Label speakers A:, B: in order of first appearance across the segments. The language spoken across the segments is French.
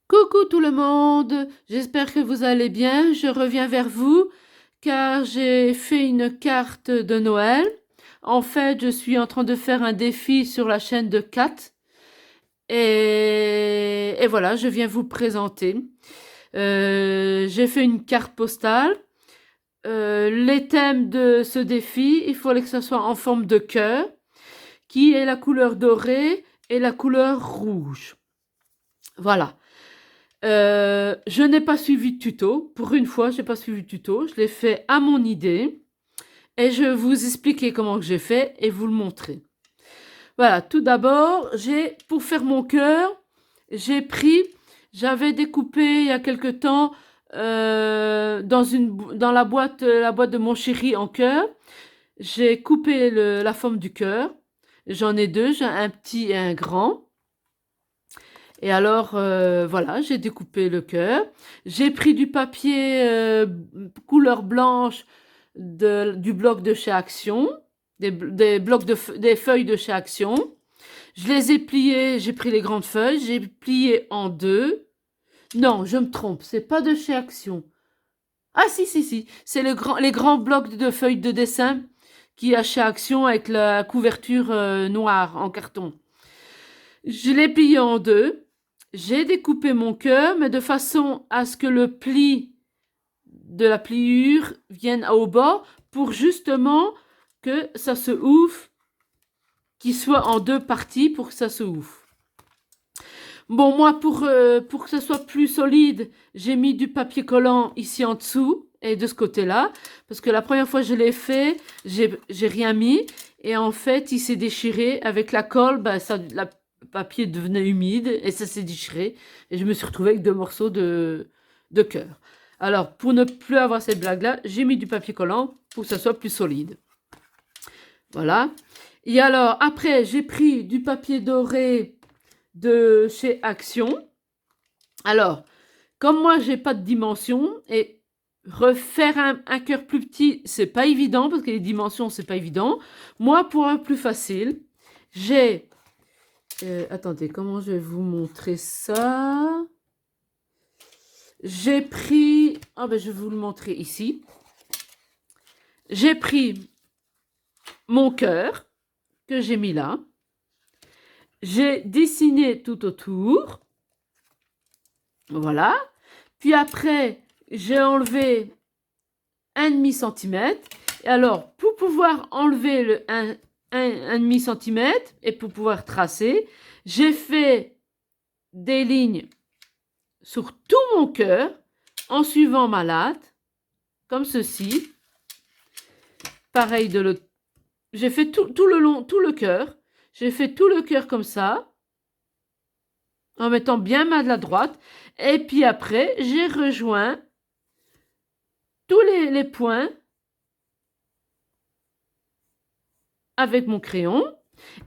A: Coucou tout le monde, j'espère que vous allez bien. Je reviens vers vous car j'ai fait une carte de Noël. En fait, je suis en train de faire un défi sur la chaîne de Kat et voilà, je viens vous présenter. J'ai fait une carte postale. Les thèmes de ce défi, il fallait que ce soit en forme de cœur, qui est la couleur dorée et la couleur rouge. Voilà. Je n'ai pas suivi de tuto. Pour une fois, je n'ai pas suivi de tuto. Je l'ai fait à mon idée. Et je vais vous expliquer comment que j'ai fait et vous le montrer. Voilà, tout d'abord, pour faire mon cœur, j'avais découpé il y a quelque temps dans la boîte de mon chéri en cœur. J'ai coupé la forme du cœur. J'en ai deux, j'ai un petit et un grand. Et alors, voilà, j'ai découpé le cœur. J'ai pris du papier couleur blanche du bloc de chez Action, des feuilles de chez Action. Je les ai pliées, j'ai pris les grandes feuilles, j'ai plié en deux. Non, je me trompe, c'est pas de chez Action. Ah si, c'est les grands blocs de feuilles de dessin qui y a chez Action avec la couverture noire en carton. Je l'ai plié en deux. J'ai découpé mon cœur, mais de façon à ce que le pli de la pliure vienne au bas pour justement que ça se ouvre, qu'il soit en deux parties pour que ça se ouvre. Bon, moi, pour que ça soit plus solide, j'ai mis du papier collant ici en dessous et de ce côté-là, parce que la première fois que je l'ai fait, j'ai rien mis, et en fait, il s'est déchiré avec la colle, le papier devenait humide et ça s'est déchiré, et je me suis retrouvée avec deux morceaux de cœur. Alors, pour ne plus avoir cette blague-là, j'ai mis du papier collant pour que ça soit plus solide. Voilà. Et alors, après, j'ai pris du papier doré de chez Action. Alors, comme moi, j'ai pas de dimension et refaire un cœur plus petit, c'est pas évident parce que les dimensions, c'est pas évident. Moi, pour un plus facile, j'ai... attendez, comment je vais vous montrer ça? J'ai pris... Ah ben, je vais vous le montrer ici. J'ai pris mon cœur que j'ai mis là. J'ai dessiné tout autour. Voilà. Puis après, j'ai enlevé 1,5 cm. Et alors, pour pouvoir enlever le 1,5 cm et pour pouvoir tracer, j'ai fait des lignes sur tout mon cœur en suivant ma latte, comme ceci. Pareil de l'autre. J'ai fait tout le long, tout le cœur. J'ai fait tout le cœur comme ça, en mettant bien ma de la droite. Et puis après, j'ai rejoint tous les points avec mon crayon.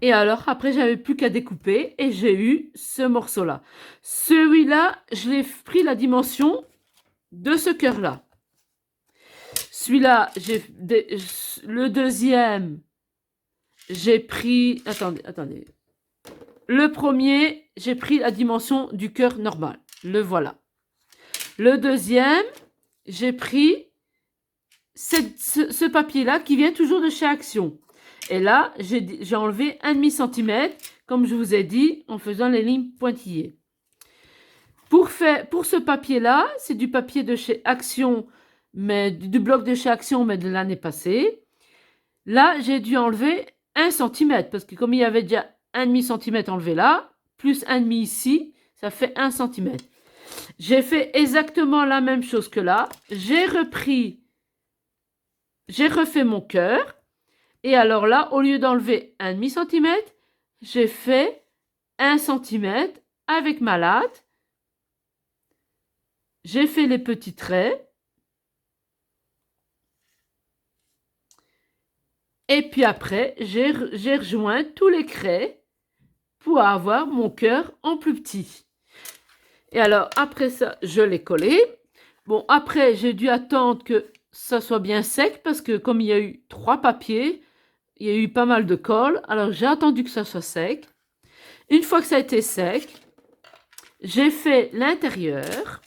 A: Et alors, après, j'avais plus qu'à découper et j'ai eu ce morceau-là. Celui-là, je l'ai pris la dimension de ce cœur-là. Celui-là, le deuxième, j'ai pris... Attendez. Le premier, j'ai pris la dimension du cœur normal. Le voilà. Le deuxième, j'ai pris ce papier-là qui vient toujours de chez Action. Et là, j'ai enlevé 1,5 cm, comme je vous ai dit, en faisant les lignes pointillées. Pour ce papier-là, c'est du papier de chez Action, mais du bloc de chez Action, mais de l'année passée. Là, j'ai dû enlever 1 cm, parce que comme il y avait déjà 1,5 cm enlevé là, plus 1,5 ici, ça fait 1 cm. J'ai fait exactement la même chose que là. J'ai refait mon cœur. Et alors là, au lieu d'enlever 1,5 cm, j'ai fait 1 cm avec ma latte. J'ai fait les petits traits. Et puis après, j'ai rejoint tous les craies pour avoir mon cœur en plus petit. Et alors, après ça, je l'ai collé. Bon, après, j'ai dû attendre que ça soit bien sec parce que comme il y a eu 3 papiers, il y a eu pas mal de colle. Alors, j'ai attendu que ça soit sec. Une fois que ça a été sec, j'ai fait l'intérieur.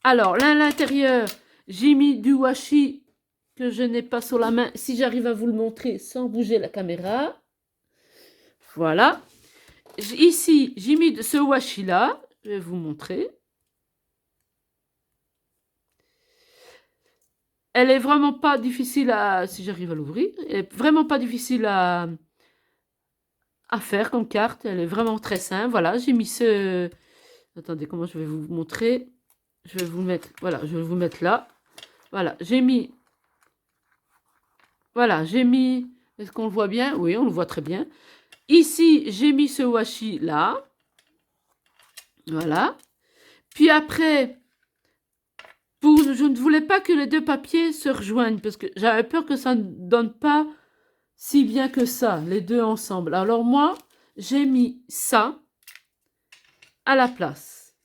A: Alors, là, l'intérieur, j'ai mis du washi que je n'ai pas sur la main. Si j'arrive à vous le montrer sans bouger la caméra. Voilà. Ici, j'ai mis ce washi-là. Je vais vous montrer. Elle est vraiment pas difficile à... Si j'arrive à l'ouvrir. Elle est vraiment pas difficile à faire comme carte. Elle est vraiment très simple. Voilà, j'ai mis ce... Attendez, comment je vais vous montrer? Je vais vous mettre... Voilà, je vais vous mettre là. Voilà, j'ai mis... Voilà, j'ai mis... Est-ce qu'on le voit bien? Oui, on le voit très bien. Ici, j'ai mis ce washi là. Voilà. Puis après, je ne voulais pas que les deux papiers se rejoignent parce que j'avais peur que ça ne donne pas si bien que ça, les deux ensemble. Alors moi, j'ai mis ça à la place.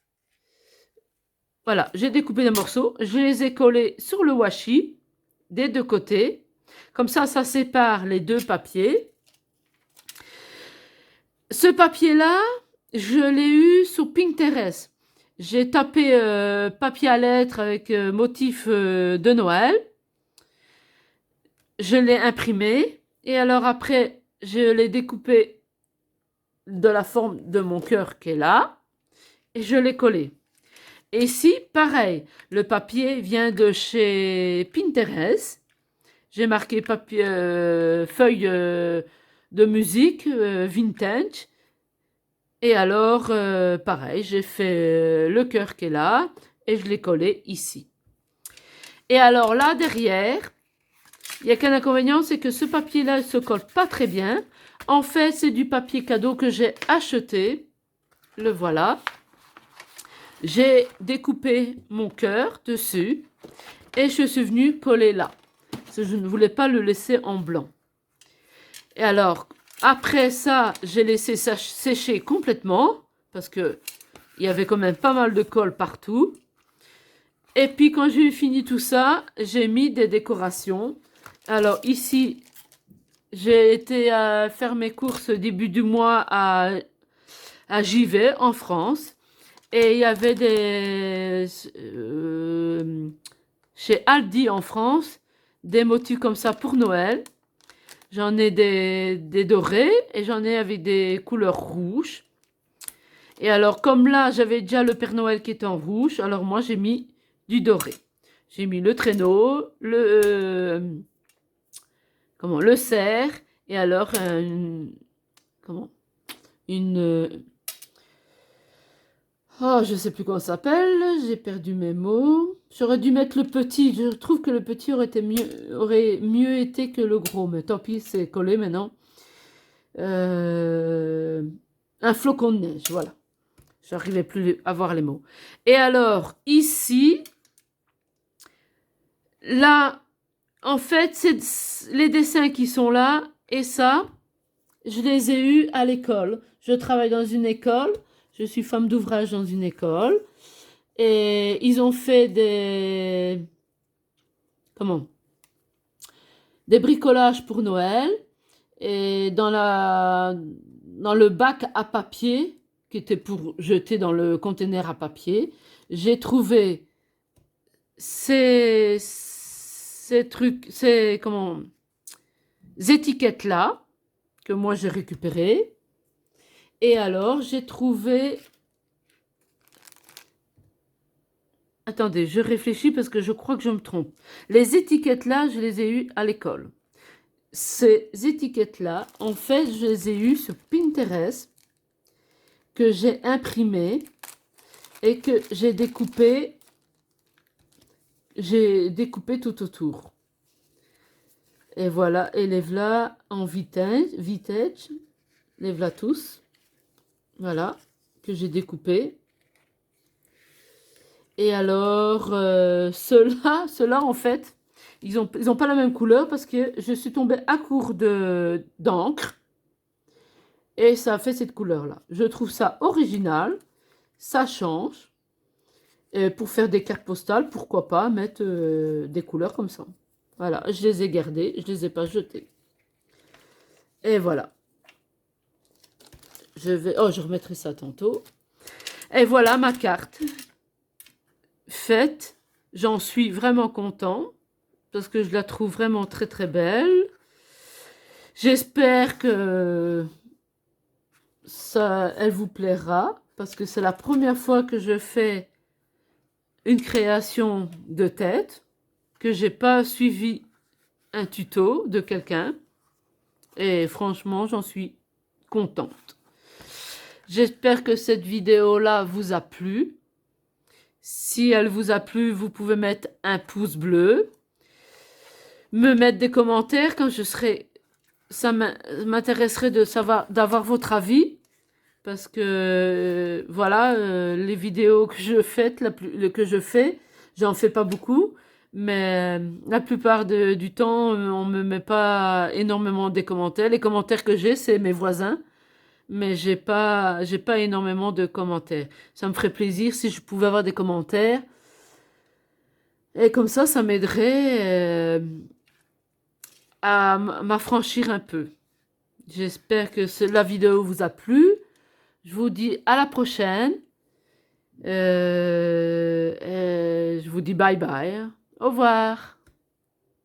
A: Voilà, j'ai découpé des morceaux. Je les ai collés sur le washi des deux côtés. Comme ça sépare les deux papiers. Ce papier-là, je l'ai eu sur Pinterest. J'ai tapé papier à lettres avec motif de Noël. Je l'ai imprimé. Et alors après, je l'ai découpé de la forme de mon cœur qui est là. Et je l'ai collé. Et ici, pareil, le papier vient de chez Pinterest. J'ai marqué papier, feuille de musique vintage. Et alors, pareil, j'ai fait le cœur qui est là et je l'ai collé ici. Et alors là, derrière, il n'y a qu'un inconvénient, c'est que ce papier-là ne se colle pas très bien. En fait, c'est du papier cadeau que j'ai acheté. Le voilà. J'ai découpé mon cœur dessus et je suis venue coller là. Parce que je ne voulais pas le laisser en blanc. Et alors, après ça, j'ai laissé sécher complètement parce que il y avait quand même pas mal de colle partout. Et puis quand j'ai fini tout ça, j'ai mis des décorations. Alors ici, j'ai été faire mes courses début du mois à Givet en France. Et il y avait chez Aldi en France des motifs comme ça pour Noël. J'en ai des dorés et j'en ai avec des couleurs rouges. Et alors, comme là, j'avais déjà le Père Noël qui était en rouge, alors moi, j'ai mis du doré. J'ai mis le traîneau, le cerf, et alors, je sais plus comment ça s'appelle, j'ai perdu mes mots. J'aurais dû mettre le petit, je trouve que le petit aurait mieux été que le gros, mais tant pis, c'est collé maintenant. Un flocon de neige, voilà. J'arrivais plus à voir les mots. Et alors, ici, là, en fait, c'est les dessins qui sont là, et ça, je les ai eus à l'école. Je travaille dans une école, je suis femme d'ouvrage dans une école, et ils ont fait des bricolages pour Noël, et dans le bac à papier, qui était pour jeter dans le conteneur à papier, j'ai trouvé ces étiquettes-là, que moi j'ai récupérées. Et alors, j'ai trouvé... Attendez, je réfléchis parce que je crois que je me trompe. Les étiquettes-là, je les ai eues à l'école. Ces étiquettes-là, en fait, je les ai eues sur Pinterest, que j'ai imprimées et que j'ai découpé tout autour. Et voilà, et les voilà en vintage, les voilà tous. Voilà, que j'ai découpé. Et alors, ceux-là, en fait, ils ont pas la même couleur parce que je suis tombée à court d'encre. Et ça a fait cette couleur-là. Je trouve ça original. Ça change. Et pour faire des cartes postales, pourquoi pas mettre des couleurs comme ça. Voilà, je les ai gardées, je les ai pas jetées. Et voilà. Je remettrai ça tantôt. Et voilà ma carte faite. J'en suis vraiment content parce que je la trouve vraiment très très belle. J'espère que ça, elle vous plaira parce que c'est la première fois que je fais une création de tête, que j'ai pas suivi un tuto de quelqu'un et franchement j'en suis contente. J'espère que cette vidéo-là vous a plu. Si elle vous a plu, vous pouvez mettre un pouce bleu, me mettre des commentaires quand je serai... Ça m'intéresserait de savoir, d'avoir votre avis, parce que voilà, les vidéos que je fais, j'en fais pas beaucoup, mais la plupart du temps, on me met pas énormément des commentaires. Les commentaires que j'ai, c'est mes voisins. Mais j'ai pas énormément de commentaires. Ça me ferait plaisir si je pouvais avoir des commentaires. Et comme ça m'aiderait à m'affranchir un peu. J'espère que la vidéo vous a plu. Je vous dis à la prochaine. Je vous dis bye bye. Au revoir.